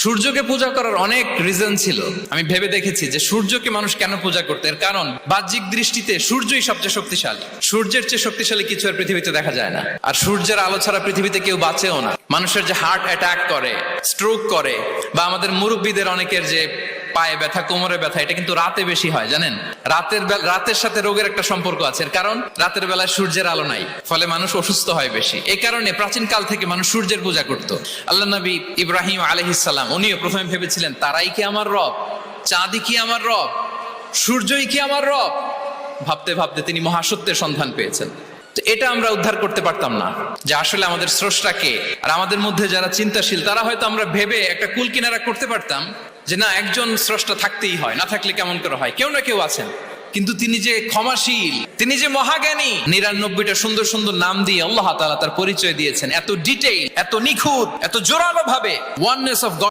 সূর্যকে পূজা করার অনেক রিজন ছিল। আমি ভেবে দেখেছি যে সূর্যকে মানুষ কেন পূজা করতে, এর কারণ বাহ্যিক দৃষ্টিতে সূর্যই সবচেয়ে শক্তিশালী। সূর্যের চেয়ে শক্তিশালী কিছু আর পৃথিবীতে দেখা যায় না। আর সূর্যের আলো ছাড়া পৃথিবীতে কেউ বাঁচেও না। মানুষের যে হার্ট অ্যাটাক করে, স্ট্রোক করে, বা আমাদের মুরব্বীদের অনেকের যে পায়ে ব্যথা, কোমরে ব্যথা, এটা কিন্তু রাতে বেশি হয় জানেন। রাতের সাথে রোগের একটা সম্পর্ক আছে, এর কারণ রাতের বেলায় সূর্যের আলো নাই, ফলে মানুষ অসুস্থ হয় বেশি। এই কারণে প্রাচীন কাল থেকে মানুষ সূর্যের পূজা করত। আল্লাহ নবী ইব্রাহিম আলাইহিস সালাম, উনিও প্রথমে ভেবেছিলেন তারাই কি আমার রব, চাঁদই কি আমার রব, সূর্যই কি আমার রব। ভাবতে ভাবতে তিনি মহাসত্যের সন্ধান পেয়েছেন। তো এটা আমরা উদ্ধার করতে পারতাম না যে আসলে আমাদের স্রষ্টাকে। আর আমাদের মধ্যে যারা চিন্তাশীল তারা হয়তো আমরা ভেবে একটা কুল কিনারা করতে পারতাম যে না, একজন স্রষ্টা থাকতেই হয়, না থাকলে কেমন করে হয়, কেউ না কেউ আছেন। কিন্তু তিনি যে ক্ষমাশীল, তিনি যে মহাজ্ঞানী, ৯৯টা সুন্দর সুন্দর নাম দিয়ে আল্লাহ তাআলা তার পরিচয় দিয়েছেন, এত ডিটেইল, এত নিখুঁত, এত জোরালো ভাবে। Oneness of god